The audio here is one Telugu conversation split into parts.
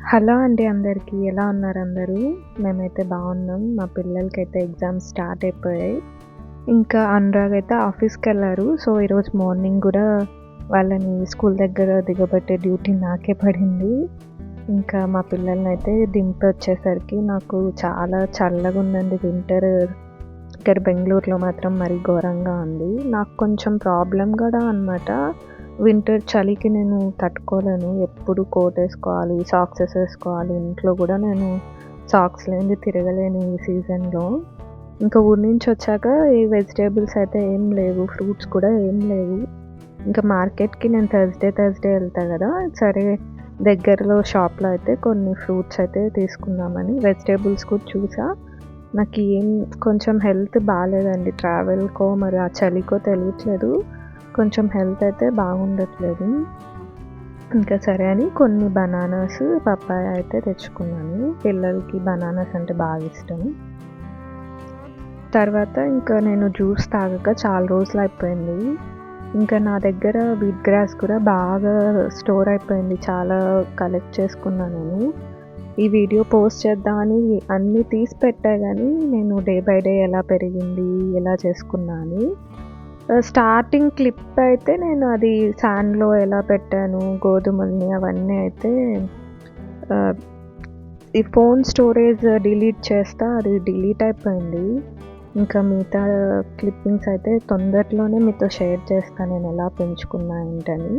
హలో అండి అందరికీ. ఎలా ఉన్నారు అందరూ? మేమైతే బాగున్నాం. మా పిల్లలకైతే ఎగ్జామ్స్ స్టార్ట్ అయిపోయాయి. ఇంకా అనురాగ్ అయితే ఆఫీస్‌కెళ్లారు. సో, ఈరోజు మార్నింగ్ గూడా వాళ్ళని స్కూల్ దగ్గర దిగబెట్టే డ్యూటీ నాకే పడింది. ఇంకా మా పిల్లలనైతే దింపొచ్చేసరికి నాకు చాలా చల్లగుందండి వింటర్. ఇక్కడ బెంగుళూరులో మాత్రం మరీ ఘోరంగా ఉంది. నాకు కొంచెం ప్రాబ్లమ్ గూడా అనమాట. వింటర్ చలికి నేను తట్టుకోలేను. ఎప్పుడు కోట్ ఏసుకోవాలి, సాక్సెస్ ఏసుకోవాలి. ఇంట్లో గూడా నేను సాక్స్ లేనిది తిరగలేను ఈ సీజన్‌లో. ఇంకా ఊరు నుంచొచ్చాక ఈ వెజిటబుల్స్ అయితే ఏం లేవు. ఫ్రూట్స్ కూడా ఏం లేవు. ఇంకా మార్కెట్‌కి నేను థర్స్‌డే ఎళ్తా గదా! సరే దగ్గరలో షాప్‌లో అయితే కొన్ని ఫ్రూట్స్ అయితే తీసుకుందామని వెజిటబుల్స్ కూడా చూసా. నాకేం కొంచెం హెల్త్ బాలేదండి. ట్రావెల్‌కో మరి ఆ చలికో తెలియట్లేదు. కొంచెం హెల్త్ అయితే బాగుండట్లేదు. ఇంకా సరే అని కొన్ని బనానాస్, పపాయ అయితే తెచ్చుకున్నాను. పిల్లలకి బనానాస్ అంటే బాగా ఇష్టం. తర్వాత ఇంకా నేను జ్యూస్ తాగక చాలా రోజులయిపోయింది. ఇంకా నా దగ్గర వీట్ గ్రాస్ కూడా బాగా స్టోర్ అయిపోయింది. చాలా కలెక్ట్ చేసుకున్నా నేను. ఈ వీడియో పోస్ట్ చేద్దామని అన్నీ తీసి పెట్టా గానీ, నేను డే బై డే ఎలా పెరిగింది, ఎలా చేసుకున్నా అని. స్టార్టింగ్ క్లిప్ అయితే నేను అది సాండ్‌లో ఎలా పెట్టాను, గోధుమల్ని అవన్నీ అయితే ఆహ్, ఈ ఫోన్ స్టోరేజ్ డిలీట్ చేస్తా అది డిలీట్ అయిపోయింది. ఇంకా మిగతా క్లిప్పింగ్స్ అయితే తొందరలోనే మీతో షేర్ చేస్తా నేనెలా పెంచుకున్నా ఏంటని.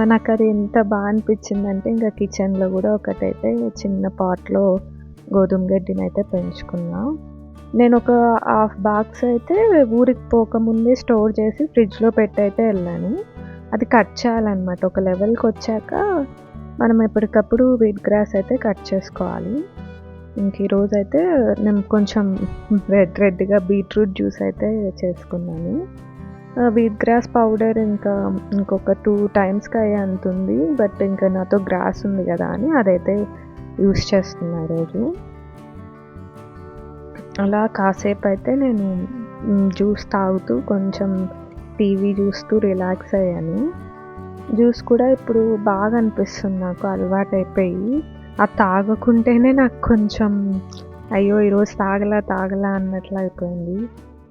నాకది ఎంత అనిపిచ్చిందంటే ఇంకా కిచెన్‌లో గూడా ఒకటైతే చిన్న పాట్‌లో గోధుమ గడ్డినైతే పెంచుకున్నా. నేనొక హాఫ్ బాక్స్ అయితే ఊరికి పోకముందే స్టోర్ చేసి ఫ్రిడ్జ్‌లో పెట్టయితే ఎళ్ళాను. అది కట్ చేయాలనమాట. ఒక లెవెల్‌కొచ్చాక మనం ఎప్పటికప్పుడు వీట్ గ్రాస్ అయితే కట్ చేసుకోవాలి. ఇంక ఈరోజైతే నేను కొంచెం రెడ్‌గా బీట్రూట్ జ్యూస్ అయితే చేసుకున్నాను. వీట్ గ్రాస్ పౌడర్ ఇంకా ఇంకొక 2 టైమ్స్‌కి అయ్యేంతుంది. బట్ ఇంకా నాతో గ్రాస్ ఉంది గదా అని అదైతే యూజ్ చేస్తున్నా ఈరోజు. అలా కాసేపయితే నేను జ్యూస్ తాగుతూ కొంచెం టీవీ చూస్తూ రిలాక్స్ అయ్యాను. జ్యూస్ కూడా ఇప్పుడు బాగా అనిపిస్తుంది నాకు అలవాటైపోయి. అది తాగకుంటేనే నాకు కొంచెం అయ్యో! ఈరోజు తాగలా అన్నట్లు అయిపోయింది.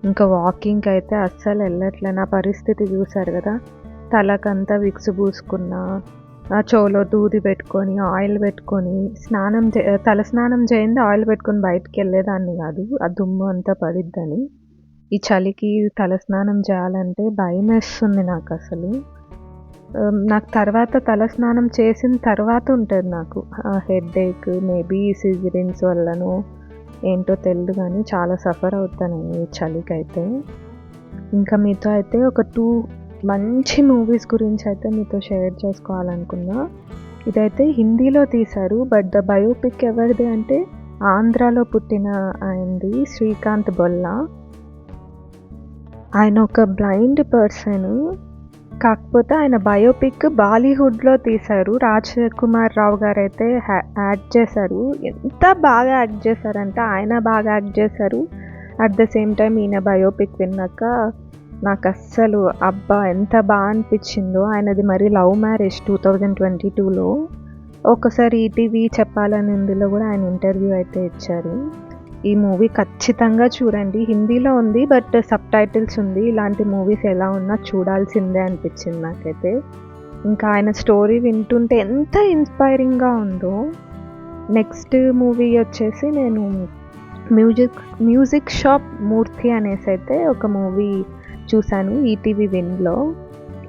ఇంకా వాకింగ్‌కైతే అస్సలు ఎళ్ళట్లే. నా పరిస్థితి చూసారు గదా! తలకంతా విక్స్ పూసుకున్నా, చెవులో దూది పెట్టుకొని, ఆయిల్ పెట్టుకొని, తల స్నానం చేయందే ఆయిల్ పెట్టుకొని బయటికెళ్ళేదాన్ని గాదు. ఆ దుమ్ము అంతా పడిద్దని. ఈ చలికి తల స్నానం చేయాలంటే భయమేస్తుంది నాకసలు. నాకు తర్వాత తల స్నానం చేసిన తర్వాత ఉంటది నాకు. హెడ్‌ఏక్ మేబీ సిజరీన్స్ వల్లనో ఏంటో తెలీదు గానీ చాలా సఫర్ అవుతా నేను ఈ చలికైతే. ఇంకా మీతో అయితే ఒక 2 మంచి మూవీస్ గురించయితే మీతో షేర్ చేసుకోవాలనుకున్నా. ఇదైతే హిందీలో తీశారు. బట్ ద బయోపిక్ ఎవరిది అంటే ఆంధ్రాలో పుట్టిన ఆయనది 'శ్రీకాంత్ బొల్ల'. ఆయన ఒక బ్లైండ్ పర్సను. కాకపోతే ఆయన బయోపిక్ బాలీవుడ్‌లో తీశారు. 'రాజ్ కుమార్ రావు' గారైతే యాక్ట్ చేశారు. ఎంత బాగా యాక్ట్ చేశారంటే ఆయన బాగా యాక్ట్ చేశారు. అట్ ద సేమ్ టైమ్ ఈయన బయోపిక్ విన్నాక నాకస్సలు అబ్బా! ఎంత అనిపిచ్చిందో. ఆయనది మరి లవ్ మ్యారేజ్ 2022లో. ఒకసారి ఈటీవీ చెప్పాలని ఉందిలో గూడా ఆయన ఇంటర్వ్యూ అయితే ఇచ్చారు. ఈ మూవీ ఖచ్చితంగా చూడండి. హిందీలో ఉంది. బట్ సబ్‌టైటిల్స్ ఉంది. ఇలాంటి మూవీస్ ఎలా ఉన్నా చూడాల్సిందే అనిపిచ్చింది నాకైతే. ఇంకా ఆయన స్టోరీ వింటుంటే ఎంత ఇన్‌స్పైరింగ్‌గా ఉందో. నెక్స్ట్ మూవీ వచ్చేసి నేను మ్యూజిక్ షాప్ మూర్తి అనేసైతే ఒక మూవీ చూసాను ఈటీవీ విన్‌లో.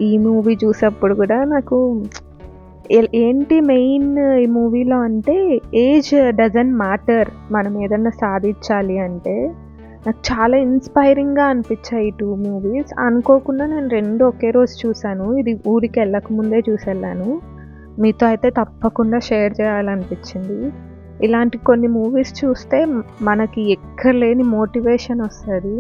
ఈ మూవీ చూసప్పుడు గూడా నాకు ఏంటి మెయిన్ ఈ మూవీలో అంటే ఏజ్ డజంట్ మ్యాటర్. మనం ఏదన్నా సాధించాలి అంటే. నాకు చాలా ఇన్‌స్పైరింగ్‌గా అనిపిచ్చాయి ఈ 2 మూవీస్. అనుకోకుండా నేను 2 ఒకే రోజు చూసాను. ఇది ఊరికెళ్ళక ముందే చూసెళ్ళాను. మీతో అయితే తప్పకుండా షేర్ చేయాలనిపిచ్చింది. ఇలాంటి కొన్ని మూవీస్ చూస్తే మనకి ఎక్కర్లేని మోటివేషన్ ఒస్తది.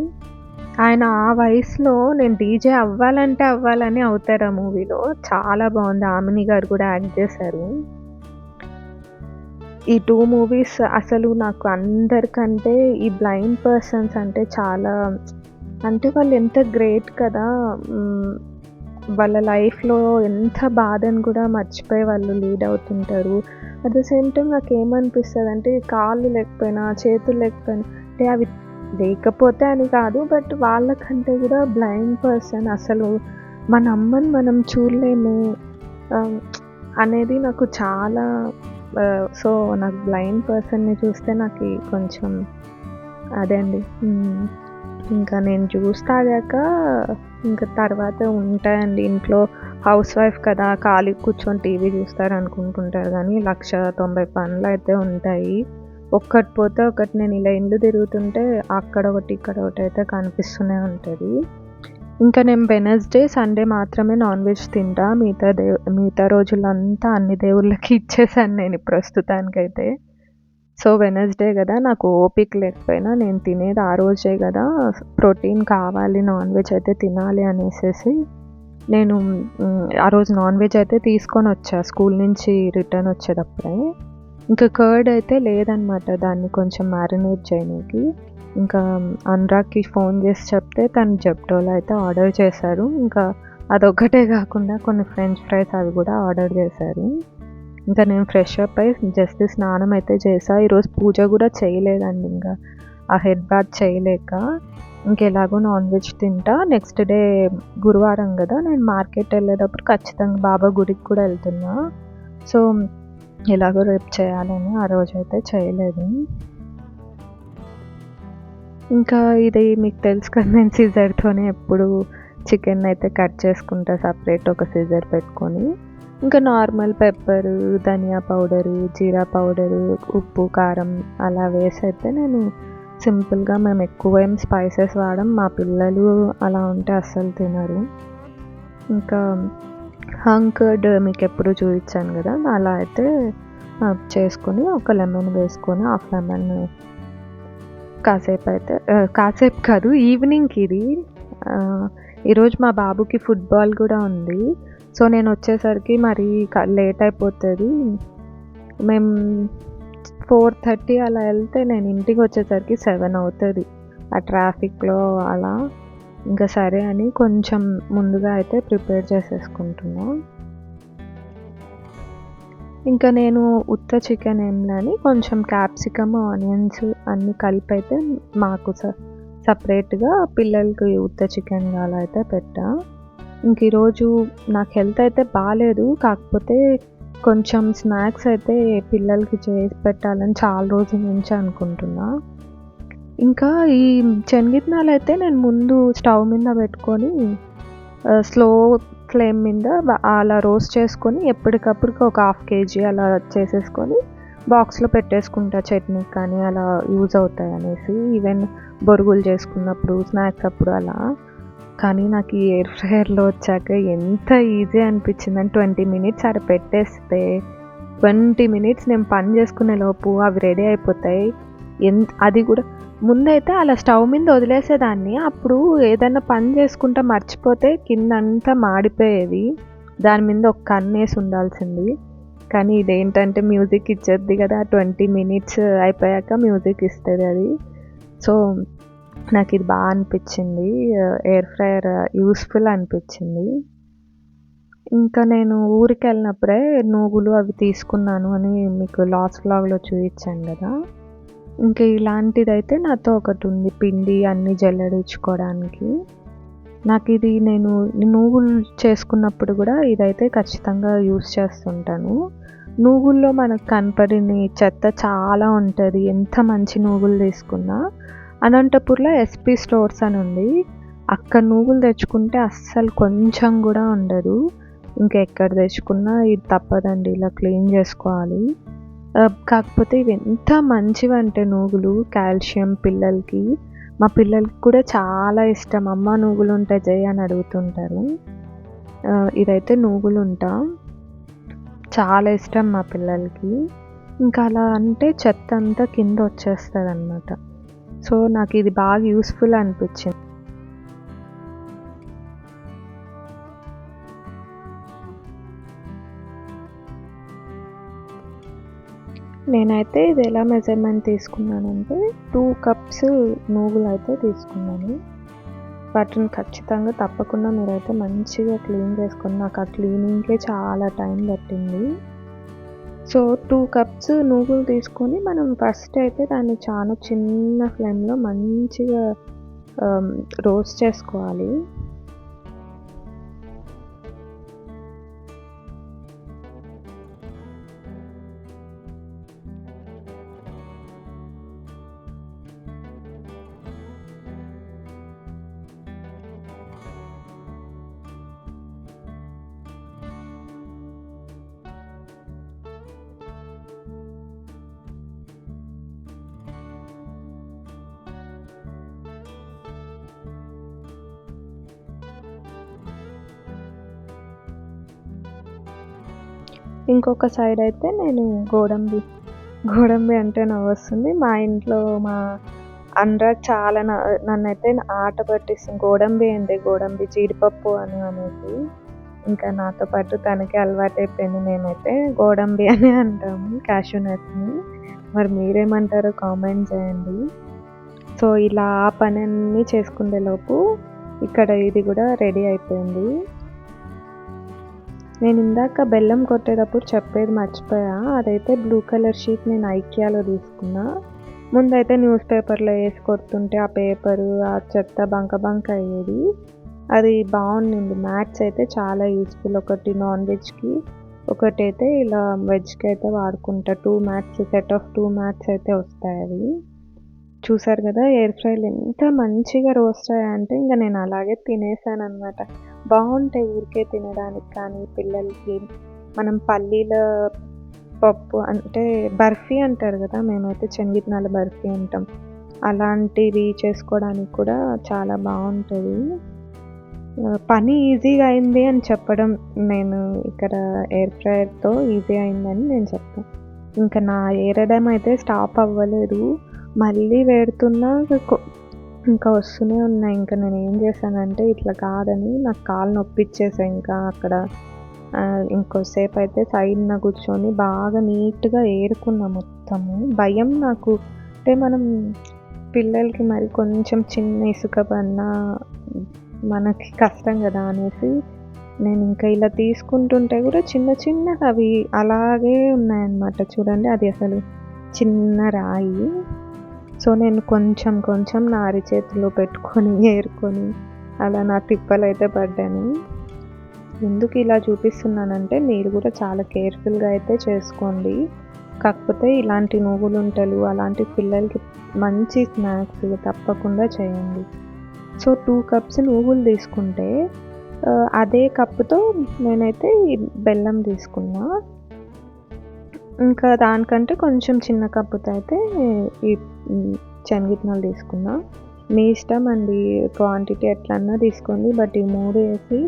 ఆయన ఆ వయసులో నేను డీజే అవ్వాలంటే అవ్వాలని అవుతారు ఆ మూవీలో. చాలా బావుంది. ఆమిని గారు కూడా యాక్ట్ చేశారు. ఈ 2 మూవీస్ అసలు నాకు అందరికంటే ఈ బ్లైండ్ పర్సన్స్ అంటే చాలా అంటే వాళ్ళు ఎంత గ్రేట్ కదా! వాళ్ళ లైఫ్‌లో ఎంత బాధను కూడా మర్చిపోయి వాళ్ళు లీడ్ అవుతుంటారు. అట్ ద సేమ్ టైమ్ నాకేమనిపిస్తదంటే కాళ్ళు లేకపోయినా, చేతులు లేకపోయినా అంటే అవి లేకపోతే అని కాదు. బట్ వాళ్ళకంటే కూడా బ్లైండ్ పర్సన్ అసలు మన అమ్మని మనం చూడలేము ఆహ్, అనేది నాకు చాలా సో, నాకు బ్లైండ్ పర్సన్‌ని చూస్తే నాకి కొంచెం అదే అండి. ఇంకా నేను జ్యూస్ తాగాక ఇంక తర్వాత ఉంటాయండి ఇంట్లో. హౌస్ వైఫ్ కదా! ఖాళీగా కూర్చొని టీవీ చూస్తారనుకుంటుంటారు గానీ, 1,90 పనులైతే ఉంటాయి. ఒక్కటి పోతే ఒకటి నేను ఇలా ఇల్లు తిరుగుతుంటే అక్కడొకటి, ఇక్కడొకటైతే కనిపిస్తూనే ఉంటది. ఇంకా నేను వెడ్నెస్‌డే, సండే మాత్రమే నాన్ వెజ్ తింటా. మిగతా రోజులంతా అన్ని దేవుళ్ళకి ఇచ్చేసాను నేను ప్రస్తుతానికైతే. సో, వెడ్నెస్‌డే గదా! నాకు ఓపిక లేకపోయినా నేను తినేది ఆ రోజే గదా! ప్రోటీన్ కావాలి, నాన్ వెజ్ అయితే తినాలి అనేసేసి నేను ఆ రోజు నాన్ వెజ్ అయితే తీసుకొనొచ్చా స్కూల్ నుంచి రిటర్న్ వచ్చేటప్పుడే. ఇంకా కర్డ్ అయితే లేదనమాట దాన్ని కొంచెం మ్యారినేట్ చేయనీకి. ఇంకా అనురాగ్‌కి ఫోన్ చేసి చెప్తే తను జెప్టోలో అయితే ఆర్డర్ చేశారు. ఇంకా అదొక్కటే గాకుండా కొన్ని ఫ్రెంచ్ ఫ్రైస్ అవి గూడా ఆర్డర్ చేశారు. ఇంకా నేను ఫ్రెష్ అప్ అయ్యి జస్ట్ స్నానం అయితే చేశా. ఈరోజు పూజ గూడా చేయలేదండి ఇంగా. ఆ హెడ్ బాత్ చేయలేక. ఇంకెలాగో నాన్ వెజ్ తింటా. నెక్స్ట్ డే గురువారం గదా! నేను మార్కెట్ ఎళ్ళేటప్పుడు ఖచ్చితంగా బాబా గుడికి కూడా ఎళ్తున్నా. సో, ఎలాగో రేపు చేయాలని ఆ రోజైతే చేయలేదు. ఇంకా ఇది మీకు తెలుసు కదా! నేను సిజర్‌తోనే ఎప్పుడు చికెనయితే కట్ చేసుకుంటా సెపరేట్ ఒక సిజర్ పెట్టుకొని. ఇంకా నార్మల్ పెప్పరు, ధనియా పౌడరు, జీరా పౌడరు, ఉప్పు, కారం అలా వేసైతే నేను సింపుల్‌గా మేమెక్కువ ఏం స్పైసెస్ వాడం. మా పిల్లలు అలా ఉంటే అస్సలు తినరు. ఇంకా హంగ్ కర్డ్ మీకెప్పుడు చూయించాను గదా! అలా అయితే చేసుకొని ఒక లెమన్ వేసుకొని హాఫ్ లెమన్ కాసేపయితే కాసేపు కాదు ఈవినింగ్‌కిది. ఈరోజు మా బాబుకి ఫుట్‌బాల్ గూడా ఉంది. సో, నేనొచ్చేసరికి మరీ లేట్ అయిపోతది. మేము 4:30 అలా ఎళ్తే నేను ఇంటికొచ్చేసరికి 7 అవుతది. ఆ ట్రాఫిక్‌లో అలా. ఇంకా సరే అని కొంచెం ముందుగా అయితే ప్రిపేర్ చేసేసుకుంటున్నా. ఇంకా నేను ఉత్త చికెన్ ఏంలని కొంచెం క్యాప్సికమ్, ఆనియన్స్ అన్నీ కలిపైతే మాకు సెపరేట్‌గా పిల్లలకి ఉత్త చికెన్‌గా అలా అయితే పెట్టా. ఇంక ఈరోజు నాకు హెల్త్ అయితే బాలేదు. కాకపోతే కొంచెం స్నాక్స్ అయితే పిల్లలకి చేసి పెట్టాలని చాలా రోజుల నుంచి అనుకుంటున్నా. ఇంకా ఈ శనగిత్తనాలైతే నేను ముందు స్టవ్ మీద పెట్టుకొని స్లో ఫ్లేమ్ మీద అలా రోస్ట్ చేసుకొని ఎప్పటికప్పుడుకి ఒక హాఫ్ కేజీ అలా చేసేసుకొని బాక్స్‌లో పెట్టేసుకుంటా. చట్నీకి కానీ అలా యూజ్ అవుతాయనేసి. ఈవెన్ బొరుగులు చేసుకున్నప్పుడు, స్నాక్స్ అప్పుడు అలా. కానీ నాకు ఈ ఎయిర్ ఫ్రైయర్‌లో వచ్చాక ఎంత ఈజీ అనిపించిందంటే 20 మినిట్స్ ఆడ పెట్టేస్తే 20 మినిట్స్ నేను పని చేసుకునే లోపు అవి రెడీ అయిపోతాయి. అది కూడా ముందైతే అలా స్టవ్ మీద వదిలేసేదాన్ని. అప్పుడు ఏదైనా పని చేసుకుంటా మర్చిపోతే కిందంతా మాడిపోయేది. దాని మీద ఒక కన్నేసి ఉండాల్సింది. కానీ ఇదేంటంటే మ్యూజిక్ ఇచ్చేద్ది కదా! 20 మినిట్స్ అయిపోయాక మ్యూజిక్ ఇస్తది అది. సో, నాకిది అనిపిచ్చింది. ఎయిర్ ఫ్రైయర్ యూజ్‌ఫుల్ అనిపిచ్చింది. ఇంకా నేను ఊరికెళ్ళినప్పుడే నువ్వులు అవి తీసుకున్నాను అని మీకు లాస్ట్ వ్లాగ్‌లో చూయించాను గదా! ఇంకా ఇలాంటిదైతే నాతో ఒకటుంది పిండి అన్నీ జల్లెడించుకోవడానికి. నాకిది నేను నువ్వులు చేసుకున్నప్పుడు గూడా ఇదైతే ఖచ్చితంగా యూజ్ చేస్తుంటాను. నువ్వుల్లో మనకు కనపడని చెత్త చాలా ఉంటది. ఎంత మంచి నువ్వులు తీసుకున్నా. అనంతపూర్‌లో ఎస్‌పీ స్టోర్స్ అని ఉంది. అక్కడ నువ్వులు తెచ్చుకుంటే అస్సలు కొంచెం గూడా ఉండదు. ఇంకెక్కడ తెచ్చుకున్నా ఇది తప్పదండి. ఇలా క్లీన్ చేసుకోవాలి. కాకపోతే ఇవి ఎంత మంచివంటే నువ్వులు కాల్షియం పిల్లలకి. మా పిల్లలకి కూడా చాలా ఇష్టం. అమ్మ నువ్వులుంటే చెయ్యి అని అడుగుతుంటారు. ఇదైతే నువ్వులుంట. చాలా ఇష్టం మా పిల్లలకి. ఇంకా అలా అంటే చెత్త అంతా కింద వచ్చేస్తదనమాట. సో, నాకిది బాగా యూజ్‌ఫుల్ అనిపిచ్చింది. నేనైతే ఇది ఎలా మెజర్‌మెంట్ తీసుకున్నానంటే 2 కప్స్ నువ్వులైతే తీసుకున్నాను. వాటిని ఖచ్చితంగా తప్పకుండా మీరైతే మంచిగా క్లీన్ చేసుకొని, నాకు ఆ క్లీనింగ్‌కే చాలా టైం పట్టింది. సో 2 కప్స్ నువ్వులు తీసుకొని మనం ఫస్ట్ అయితే దాన్ని చాలా చిన్న ఫ్లేమ్‌లో మంచిగా ఆహ్, రోస్ట్ చేసుకోవాలి. ఇంకొక సైడ్ అయితే నేను గోడంబి అంటే నవ్వొస్తుంది. మా ఇంట్లో మా అనురాగ్ చాలా నన్నైతే ఆట పట్టిస్తుంది. గోడంబి ఏంటి గోడంబి జీడిపప్పు అని అనేసి. ఇంకా నాతో పాటు తనకి అలవాటైపోయింది. మేమైతే గోడంబి అనే అంటాము క్యాష్యూ నట్స్‌ని. మరి మీరేమంటారో కామెంట్ చేయండి. సో ఇలా ఆ పనన్నీ చేసుకునేలోపు ఇక్కడ ఇది కూడా రెడీ అయిపోయింది. నేను ఇందాక బెల్లం కొట్టేటప్పుడు చెప్పేది మర్చిపోయా. అదైతే బ్లూ కలర్ షీట్ నేను ఐకియాలో తీసుకున్నా. ముందైతే న్యూస్ పేపర్‌లో ఏసి కొడుతుంటే ఆ పేపరు, ఆ చెత్త బంక అయ్యేది. అది బావుండింది. మ్యాట్స్ అయితే చాలా యూజ్‌ఫుల్. ఒకటి నాన్ వెజ్‌కి, ఒకటైతే ఇలా వెజ్‌కి అయితే వాడుకుంటా. 2 మ్యాట్స్ సెట్ ఆఫ్ 2 మ్యాట్స్ అయితే వస్తాయవి. చూసారు గదా! ఎయిర్ ఫ్రై‌లో ఎంత మంచిగా రోస్ట్ అయ్యాయంటే ఇంక నేను అలాగే తినేసాననమాట. బావుంటాయి ఊరికే తినడానికి కానీ పిల్లలకి. మనం పల్లీల పప్పు అంటే బర్ఫీ అంటారు గదా! మేమైతే శనగిత్తనాల బర్ఫీ అంటాం. అలాంటివి చేసుకోవడానికి కూడా చాలా బావుంటది. పని ఈజీగా అయింది అని చెప్పడం నేను ఇక్కడ ఎయిర్ ఫ్రైయర్‌తో ఈజీ అయిందని నేను చెప్తా. ఇంకా నా ఏరడం అయితే స్టాప్ అవ్వలేదు. మళ్ళీ వేడుతున్నా ఇంకా వస్తూనే ఉన్నాయి. ఇంకా నేనేం చేశానంటే ఇట్లా కాదని నాకు కాళ్ళు నొప్పిచ్చేసా ఇంకా అక్కడ. ఇంకోసేపయితే సైడ్న కూర్చొని బాగా నీట్‌గా ఏరుకున్నా మొత్తము. భయం నాకు అంటే మనం పిల్లలకి మరి కొంచెం చిన్న ఇసుక పడినా మనకి కష్టం గదా అనేసి నేనింకా ఇలా తీసుకుంటుంటే గూడా చిన్నగా అవి అలాగే ఉన్నాయన్నమాట. చూడండి అది అసలు చిన్న రాయి. సో నేను కొంచెం నా అరిచేతిలో పెట్టుకొని ఏరుకొని అలా నా తిప్పలైతే పడ్డాను. ఎందుకు ఇలా చూపిస్తున్నానంటే మీరు కూడా చాలా కేర్‌ఫుల్‌గా అయితే చేసుకోండి. కాకపోతే ఇలాంటి నువ్వులుంటలు అలాంటి పిల్లలకి మంచి స్నాక్స్ తప్పకుండా చేయండి. సో 2 కప్స్ నువ్వులు తీసుకుంటే అదే కప్పుతో నేనైతే ఈ బెల్లం తీసుకున్నా. ఇంకా దానికంటే కొంచెం చిన్న కప్పుతో అయితే ఈ శనగిత్తనాలు తీసుకున్నా. మీ ఇష్టం అండి. క్వాంటిటీ ఎట్లన్నా తీసుకోండి. బట్ ఈ 3 ఏసి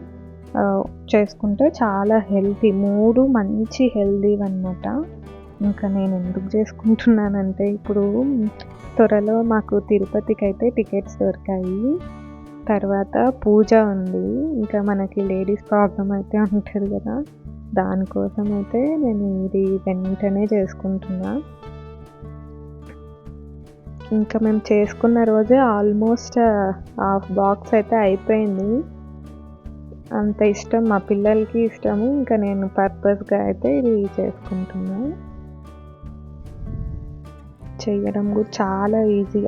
చేసుకుంటే చాలా హెల్తీ. 3 మంచి హెల్తీవన్నమాట. ఇంకా నేను ఎందుకు చేసుకుంటున్నానంటే ఇప్పుడు త్వరలో మాకు తిరుపతికైతే టికెట్స్ దొరికాయి. తర్వాత పూజ ఉంది. ఇంకా మనకి లేడీస్ ప్రాబ్లమ్ అయితే ఉంటది గదా! దానికోసం అయితే నేను ఇది వెంటనే చేసుకుంటున్నా. ఇంకా మేము చేసుకున్న రోజే ఆల్మోస్ట్ హాఫ్ బాక్స్ అయితే అయిపోయింది. అంత ఇష్టం మా పిల్లలకి ఇష్టము. ఇంకా నేను పర్పస్‌గా అయితే ఇది చేసుకుంటున్నా. చేయడం కూడా చాలా ఈజీ.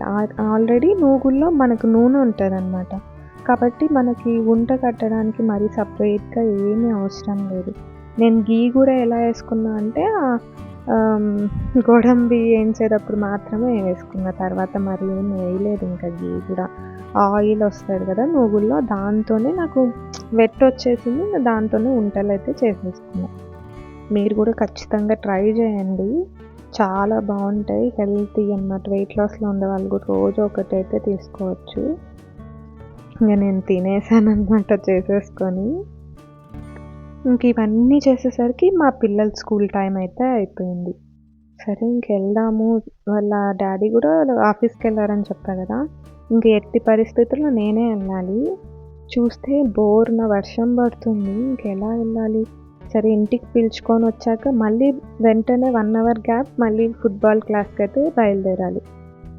ఆల్రెడీ నూగుల్లో మనకు నూనె ఉంటదనమాట. కాబట్టి మనకి ఉంట కట్టడానికి మరి సెపరేట్‌గా ఏమీ అవసరం లేదు. నేను ఘీ కూడా ఎలా ఏసుకున్నా అంటే గోడంబి ఏంచేటప్పుడు మాత్రమే వేసుకున్న. తర్వాత మరి ఏం వేయలేదు ఇంకా ఘీ కూడా. ఆయిల్ వస్తది కదా నువ్వుల్లో దాంతోనే నాకు వెట్టొచ్చేసింది. దాంతోనే ఉంటలైతే చేసేసుకున్నా. మీరు కూడా ఖచ్చితంగా ట్రై చేయండి. చాలా బావుంటాయి. హెల్తీ అన్నమాట. వెయిట్ లాస్‌లో ఉండేవాళ్ళు కూడా రోజు ఒకటైతే తీసుకోవచ్చు. ఇంక నేను తినేసానన్నమాట చేసేసుకొని. ఇంక ఇవన్నీ చేసేసరికి మా పిల్లల స్కూల్ టైం అయితే అయిపోయింది. సరే ఇంకెళ్దాము. వాళ్ళ డ్యాడీ కూడా ఆఫీస్‌కెళ్లారని చెప్పా గదా! ఇంక ఎట్టి పరిస్థితుల్లో నేనే ఎళ్ళాలి. చూస్తే బోరున వర్షం పడుతుంది. ఇంకెలా వెళ్ళాలి? సరే ఇంటికి పిలుచుకొనొచ్చాక మళ్ళీ వెంటనే 1 అవర్ గ్యాప్ మళ్ళీ ఫుట్‌బాల్ క్లాస్‌కైతే బయలుదేరాలి.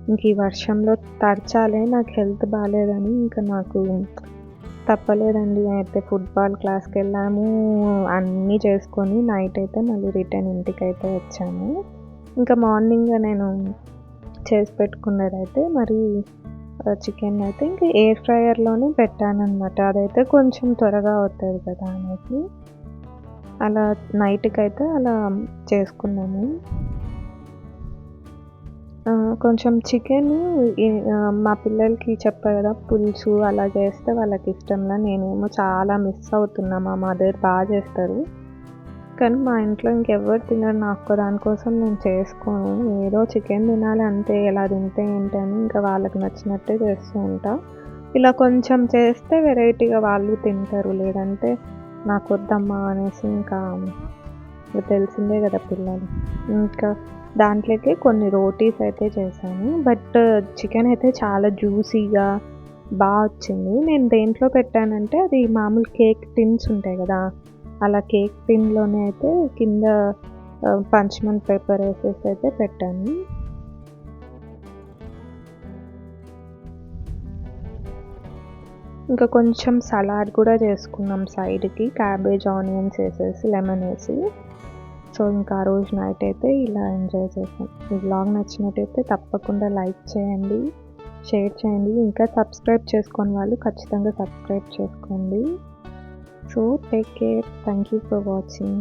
ఇంక ఈ వర్షంలో తడచాలే, నాకు హెల్త్ బాలేదని ఇంకా నాకు తప్పలేదండి. అయితే ఫుట్‌బాల్ క్లాస్‌కెళ్ళాము. అన్నీ చేసుకొని నైట్ అయితే మళ్ళీ రిటర్న్ ఇంటికైతే వచ్చాము. ఇంకా మార్నింగ్ నేను చేసి పెట్టుకున్నదైతే మరి చికెన్ అయితే ఇంక ఎయిర్ ఫ్రైయర్‌లోనే పెట్టాననమాట. అదైతే కొంచెం త్వరగా అవుతది కదా అనేసి. అలా నైట్‌కైతే అలా చేసుకున్నాము. కొంచెం చికెను మా పిల్లలకి చెప్పా గదా! పులుసు అలా చేస్తే వాళ్ళకిష్టంలా. నేనేమో చాలా మిస్ అవుతున్నా. మా మదర్ చేస్తారు. కానీ మా ఇంట్లో ఇంకెవ్వరు తినరు. నా ఒక్కదాని కోసం నేను చేసుకోను. ఏదో చికెన్ తినాలి అంతే. ఎలా తింటే ఏంటని ఇంకా వాళ్ళకి నచ్చినట్టే చేస్తూ ఉంటా. ఇలా కొంచెం చేస్తే వెరైటీగా వాళ్ళు తింటారు. లేదంటే నాకొద్దమ్మా అనేసి ఇంకా తెలిసిందే గదా పిల్లలు. ఇంకా దాంట్లోకి కొన్ని రోటీస్ అయితే చేశాను. బట్ చికెన్ అయితే చాలా జ్యూసీగా వచ్చింది. నేను దేంట్లో పెట్టానంటే అది మామూలు కేక్ టిన్స్ ఉంటాయి గదా! అలా కేక్ టిన్‌లోనే అయితే కింద పంచమన్ పెప్పర్ ఏసేసి అయితే పెట్టాను. ఇంకా కొంచెం సలాడ్ కూడా చేసుకున్నాం సైడ్‌కి. క్యాబేజ్, ఆనియన్స్ ఏసేసి, లెమన్ ఏసి. సో, ఇంకా ఆ రోజు నైట్ అయితే ఇలా ఎంజాయ్ చేసాం. ఈ వ్లాగ్ నచ్చినట్టయితే తప్పకుండా లైక్ చేయండి, షేర్ చేయండి. ఇంకా సబ్స్క్రైబ్ చేసుకోని వాళ్ళు ఖచ్చితంగా సబ్స్క్రైబ్ చేసుకోండి. So, take care. Thank you for watching.